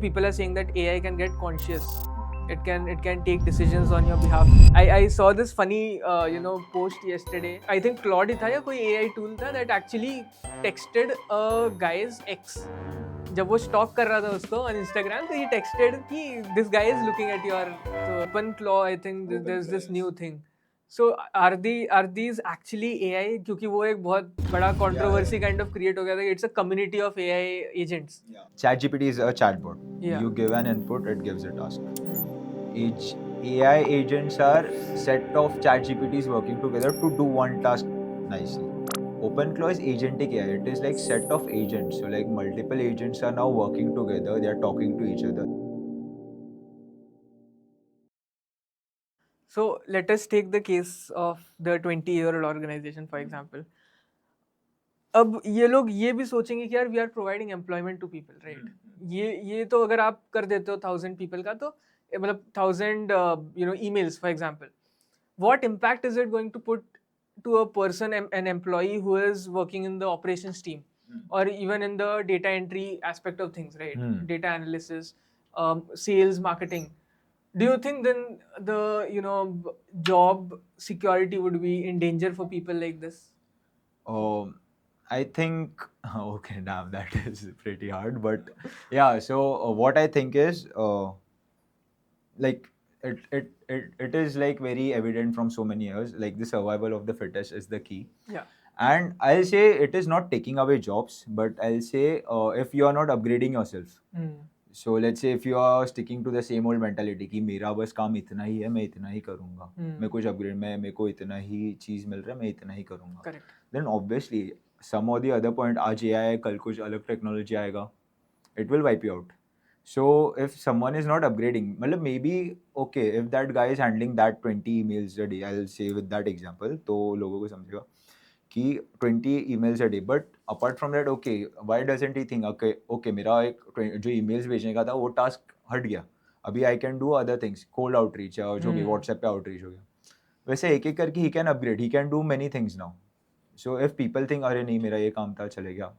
People are saying that AI can get conscious. It can take decisions on your behalf. I saw this funny post yesterday. I think Claude था या कोई AI tool था that actually texted a guy's ex. जब वो stalk कर रहा था उसको on Instagram, तो he texted कि this guy is looking at your OpenClaw. I think there's this new thing. So are these actually AI? क्योंकि वो एक बहुत बड़ा controversy kind of create हो गया था. It's a community of AI agents. ChatGPT is a chatbot. Yeah. You give an input, it gives a task. AI agents are set of ChatGPTs working together to do one task nicely. OpenClaw is agentic AI. It is like set of agents. So like multiple agents are now working together. They are talking to each other. So let us take the case of the 20-year-old organization, for example. अब ये लोग ये भी सोचेंगे कि यार we are providing employment to people, right? ये तो अगर आप कर देते हो 1000 पीपल का, तो मतलब 1000 emails, for example, what impact is it going to put to a person, an employee who is working in the operations team, or even in the data entry aspect of things, right? Data analysis, sales, marketing. Do you think then the job security would be in danger for people like this? I think okay, damn, that is pretty hard. But yeah, so what I think is like it is like very evident from so many years. Like the survival of the fittest is the key. Yeah. And I'll say it is not taking away jobs, but I'll say if you are not upgrading yourself. So let's say if you are sticking to the same old mentality कि मेरा बस काम इतना ही है, मैं इतना ही करूँगा, मैं कुछ अपग्रेड मैं मेरे को इतना ही चीज़ मिल रहा है, मैं इतना ही करूँगा. Correct. Then obviously some or the other point आज AI है, कल कुछ अलग टेक्नोलॉजी आएगा, it will wipe you out. So if someone is not upgrading, मतलब maybe okay if that guy is handling that 20 emails a day, I'll say with that example, तो लोगों को समझेगा कि 20 emails a day. But apart from that, okay, why doesn't he think okay मेरा एक जो emails भेजने का था वो task हट गया, अभी I can do other things, cold outreach या जो भी WhatsApp पे outreach हो गया, वैसे एक एक करके he can upgrade, he can do many things now. So if people think अरे नहीं मेरा ये काम था चले गया,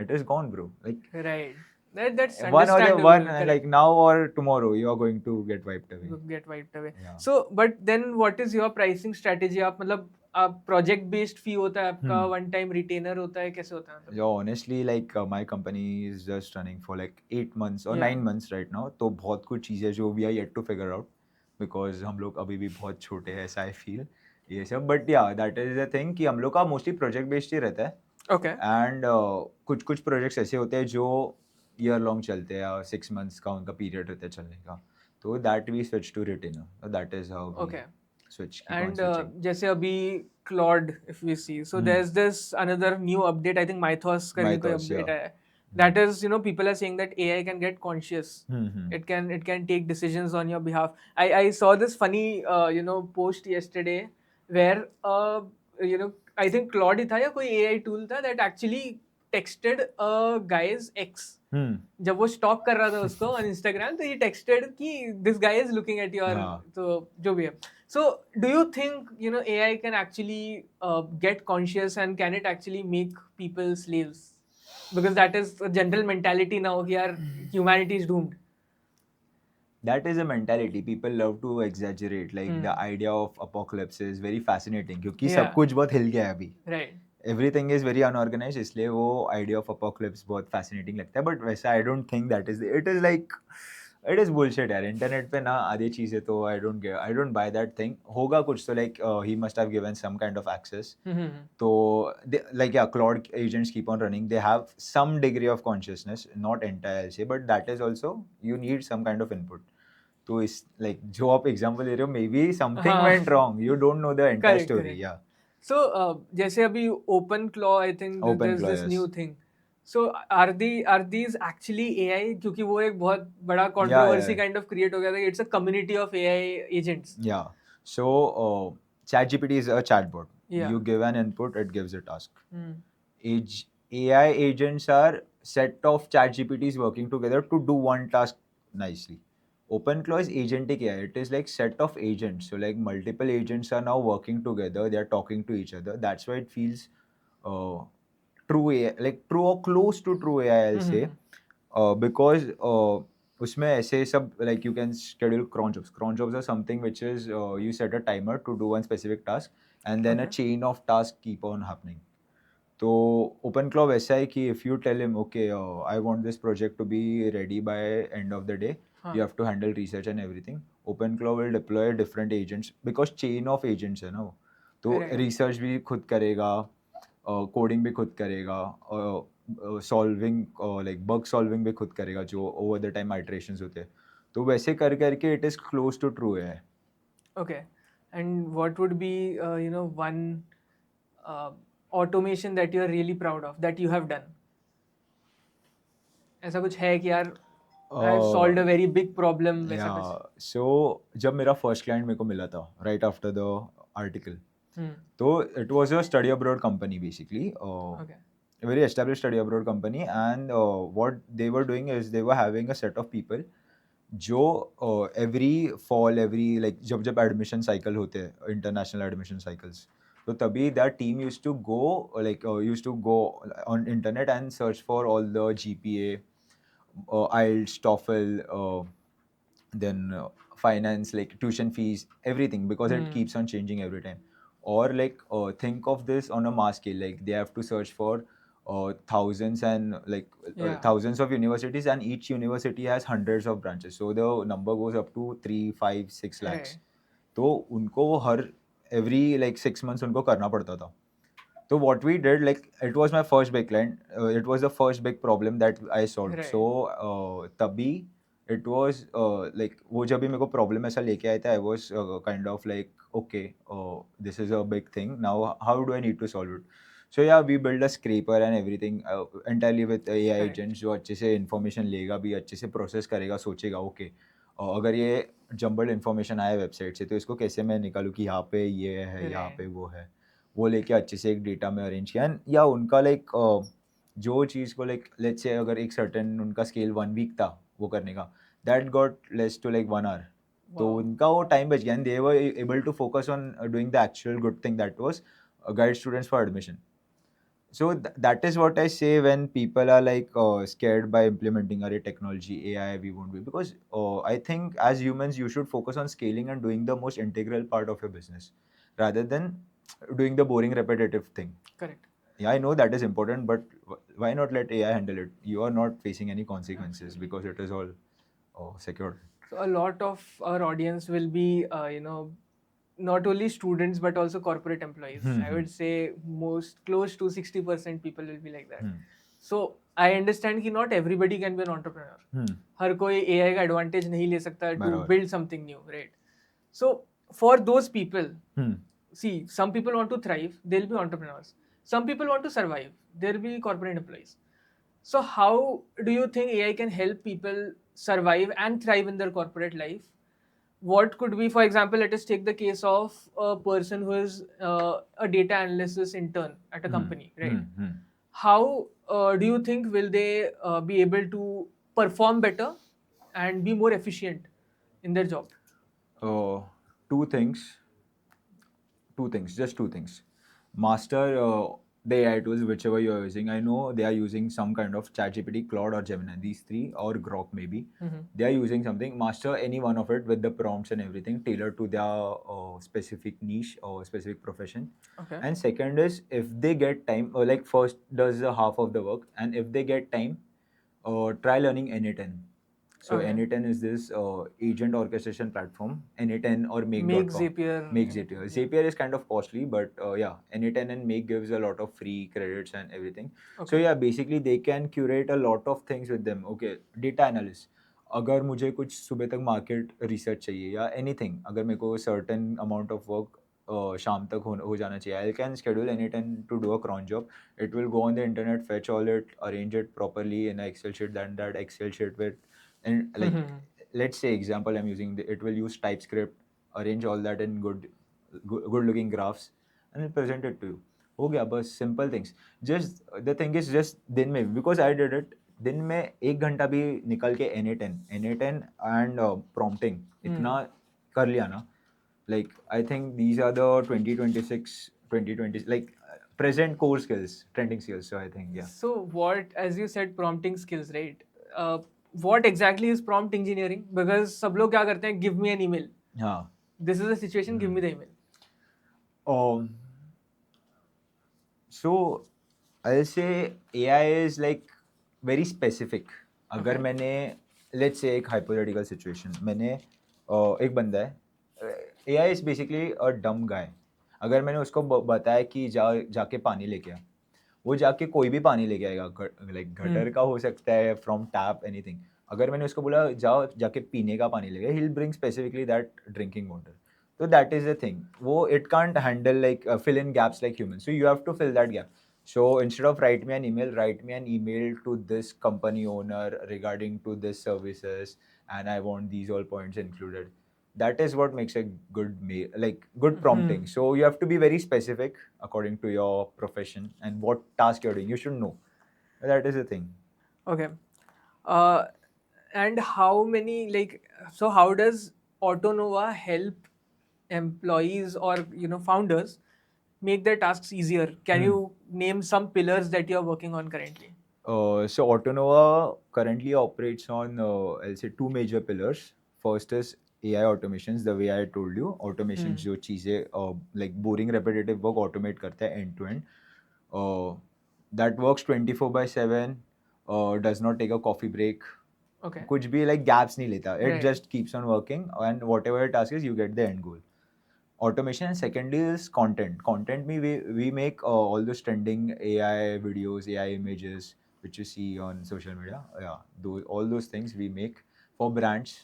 it is gone bro. Like Right. That's one or the understandable. one Correct. like now or tomorrow you are going to get wiped away. Get wiped away. Yeah. So, but then what is your pricing strategy? आप मतलब आप project based fee होता है आपका, one time retainer होता है, कैसे होता है? Yeah, honestly, like my company is just running for like 8 months or Yeah. 9 months right now. तो बहुत कुछ चीज़ें जो we are yet to figure out because हम लोग अभी भी बहुत छोटे हैं ऐसा I feel ये सब. But yeah, that is the thing कि हम लोग का mostly project based ही रहता है. Okay. And कुछ कुछ projects ऐसे होते हैं जो year long चलते हैं या 6 months का उनका period रहता है चलने का. तो that we switch to retainer. That is how we Okay. switch. Keep on And switching. जैसे अभी Claude, if we see, so there's this another new update. I think Mythos करके कोई Mythos, update yeah. है. That is, people are saying that AI can get conscious. It can take decisions on your behalf. I saw this funny post yesterday where I think Claude ही था या कोई AI tool था that actually texted a guy's ex. जब वो stock कर रहा था उसको on Instagram, तो he texted कि this guy is looking at your तो जो भी है. So do you think AI can actually get conscious, and can it actually make people slaves? Because that is a general mentality now कि यार humanity is doomed. That is a mentality. People love to exaggerate. Like the idea of apocalypse is very fascinating क्योंकि सब कुछ बहुत हिल गया है अभी. Right. Everything is very unorganized, इसलिए वो idea of apocalypse बहुत fascinating लगता है. But वैसा I don't think that is. It is like it is bullshit यार. Internet पे ना आधी चीजें तो I don't buy that thing. होगा कुछ तो like he must have given some kind of access. तो like yeah, Claude agents keep on running. They have some degree of consciousness, not entire I'll say, but that is also you need some kind of input. तो इस like जो आप example दे रहे हो, maybe something went wrong. You don't know the entire Correct, story. correct. Yeah. So जैसे अभी OpenClaw, I think there's this yes. new thing. So are these actually AI? क्योंकि वो एक बहुत बड़ा controversy kind of create हो गया था. It's a community of AI agents. Yeah. So ChatGPT is a chatbot. Yeah. You give an input, it gives a task. AI agents are set of ChatGPTs working together to do one task nicely. OpenClaw is agentic AI. It is like set of agents. So like multiple agents are now working together. They are talking to each other. That's why it feels true AI, like true or close to true AI, I'll say. Because उसमें ऐसे सब like you can schedule cron jobs. Cron jobs are something which is you set a timer to do one specific task and then a Okay. chain of tasks keep on happening. तो OpenClaw वैसा है कि if you tell him okay I want this project to be ready by end of the day, हाँ. you have to handle research and everything. OpenClaw will deploy different agents because chain of agents है ना वो. तो Right. research भी खुद करेगा, coding भी खुद करेगा, solving like bug solving भी खुद करेगा जो over the time iterations होते हैं. तो वैसे कर करके it is close to true है. Okay. And what would be, one automation that you are really proud of that you have done? ऐसा कुछ है कि यार I have solved a very big problem वैसा कुछ? Yeah, so जब मेरा first client मेरे को मिला था right after the article, तो it was a study abroad company basically. Okay. A very established study abroad company, and what they were doing is they were having a set of people जो every fall every like जब admission cycle होते हैं international admission cycles, तो तभी that team used to go used to go on internet and search for all the GPA, IELTS, TOEFL, then finance, like tuition fees, everything, because it keeps on changing every time. Or like think of this on a mass scale, like they have to search for thousands and Yeah. thousands of universities, and each university has hundreds of branches, so the number goes up to 3, 5, 6 lakhs. Right. तो उनको वो हर every like 6 months उनको करना पड़ता था. So what we did, like it was my first big client, it was the first big problem that I solved. Right. So तभी it was like वो जब भी मेरे को problem ऐसा लेके आया था, I was kind of like okay, this is a big thing. Now how do I need to solve it? So yeah, we build a scraper and everything entirely with AI Correct. agents जो अच्छे से information लेगा भी, अच्छे से process करेगा, सोचेगा okay, अगर ये jumbled information आया वेबसाइट से तो इसको कैसे मैं निकालूँ कि यहाँ पे ये है, यहाँ Right. पे वो है, वो लेके अच्छे से एक डेटा में अरेंज किया. या उनका लाइक जो चीज़ को लाइक लेट्स से अगर एक सर्टेन उनका स्केल 1 वीक था वो करने का, that got less to like 1 hour. तो Wow. उनका वो टाइम बच गया, and they were able to focus on doing the actual good thing that was guide students for admission. So that is what I say when people are like scared by implementing our technology, AI, we won't be, because I think as humans you should focus on scaling and doing the most integral part of your business rather than doing the boring repetitive thing. Correct. Yeah, I know that is important, but why not let AI handle it? You are not facing any consequences because it is all secured. So a lot of our audience will be, not only students but also corporate employees. I would say most close to 60% people will be like that. So I understand कि not everybody can be an entrepreneur. हर कोई AI का advantage नहीं ले सकता to बराबर. build something new, right? So for those people, see, some people want to thrive, they'll be entrepreneurs. Some people want to survive, they'll be corporate employees. So how do you think AI can help people survive and thrive in their corporate life? What could be, for example, let us take the case of a person who is a data analysis intern at a company, right? How do you think will they be able to perform better and be more efficient in their job? Two things, just two things. Master the AI tools, whichever you're using. I know they are using some kind of ChatGPT, Claude, or Gemini, these three, or Grok maybe. They are using something. Master any one of it with the prompts and everything tailored to their specific niche or specific profession. Okay. And second is, if they get time, like first does the half of the work, and if they get time, try learning N8N. So Okay. N8N is this agent orchestration platform. N8N or Make.com. Make Zapier. Make Zapier. Zapier is kind of costly, but yeah, N8N and Make gives a lot of free credits and everything. Okay. So yeah, basically they can curate a lot of things with them. Okay, data analyst. अगर मुझे कुछ सुबह तक market research चाहिए या anything, अगर मेरे को सर्टेन अमाउंट ऑफ वर्क शाम तक हो जाना चाहिए, I can schedule N8N to do a cron job. It will go on the internet, fetch all it, arrange it properly in an Excel sheet, then that Excel sheet with, and like let's say example I'm using, it will use TypeScript, arrange all that in good looking graphs, and then present it to you. हो गया बस, simple things. Just the thing is just दिन में, because I did it, दिन में 1 घंटा भी निकल के N8N and prompting इतना कर लिया ना, like I think these are the 2020 like present core skills, trending skills. So I think yeah. So what, as you said, prompting skills, right? what exactly is prompt engineering? Because सब लोग क्या करते हैं, give me an email. हाँ. This is the situation, give me the email. So I'll say AI is like very specific. अगर Okay. मैंने let's say एक hypothetical situation, मैंने एक बंदा है, AI is basically a dumb guy. अगर मैंने उसको बताया कि जाके पानी लेके आ, वो जाके कोई भी पानी लेके आएगा, लाइक गटर का हो सकता है, फ्रॉम टैप, एनीथिंग. अगर मैंने उसको बोला जाओ जाके पीने का पानी लेके, he will bring specifically that drinking water. So that is the thing. It can't handle like fill in gaps like humans. So you have to fill that gap. So instead of write me an email to this company owner regarding to this services, and I want these all points included. That is what makes a good prompting. So you have to be very specific according to your profession and what task you're doing. You should know. That is the thing. Okay. And how many, like, so how does AutoNova help employees or founders make their tasks easier? Can you name some pillars that you're working on currently? So AutoNova currently operates on I'll say two major pillars. First is AI automations, the way I told you. Automations जो चीजें like boring repetitive work automate करता है end to end. That works 24/7. Does not take a coffee break. Okay. कुछ भी like gaps नहीं लेता. It Right. just keeps on working, and whatever your task is, you get the end goal. Automation, and secondly is content. Content we make all those trending AI videos, AI images which you see on social media. Yeah, all those things we make for brands,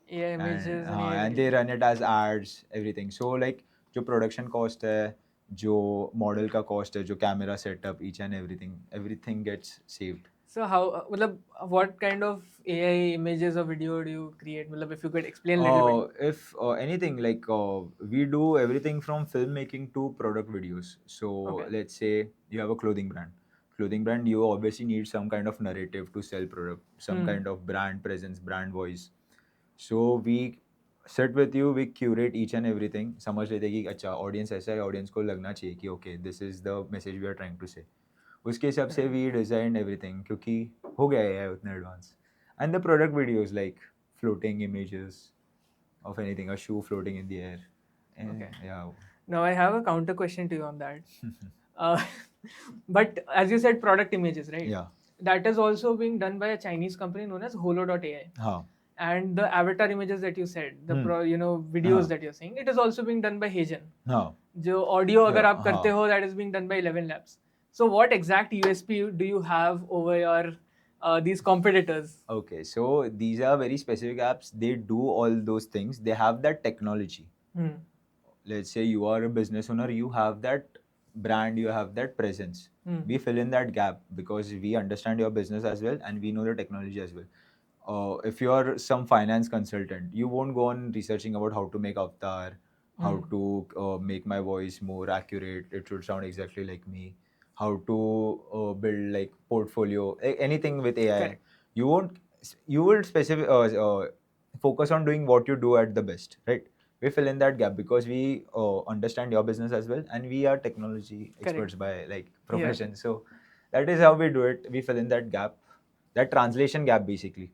AI images and AI and they videos. run it as ads, everything. So like जो production cost है, जो model का cost है, जो camera setup, each and everything gets saved. So how, what kind of AI images or video do you create? If you could explain a little bit. If anything, like we do everything from filmmaking to product videos. So Okay. let's say you have a clothing brand, you obviously need some kind of narrative to sell product, some kind of brand presence, brand voice. So we sit with you, we curate each and everything. समझ लेते कि अच्छा audience ऐसा है, audience को लगना चाहिए कि okay, this is the message we are trying to say. उसके हिसाब से we design everything क्योंकि हो गया है उतना advance. And the product videos like floating images of anything, a shoe floating in the air. Okay. Yeah. Now I have a counter question to you on that. But as you said, product images, right? Yeah. That is also being done by a Chinese company known as Holo.ai. हाँ. And the avatar images that you said, the videos that you're saying, it is also being done by Heijin. हाँ. जो audio अगर Yeah, आप करते हो, that is being done by 11 Labs. So what exact USP do you have over your these competitors? Okay, so these are very specific apps. They do all those things. They have that technology. Let's say you are a business owner, you have that brand, you have that presence. We fill in that gap because we understand your business as well and we know the technology as well. If you're some finance consultant, you won't go on researching about how to make avatar, how to make my voice more accurate, it should sound exactly like me, how to build like portfolio, anything with AI. Correct. You will focus on doing what you do at the best, right? We fill in that gap because we understand your business as well and we are technology experts by like profession. So that is how we do it. We fill in that gap, that translation gap basically.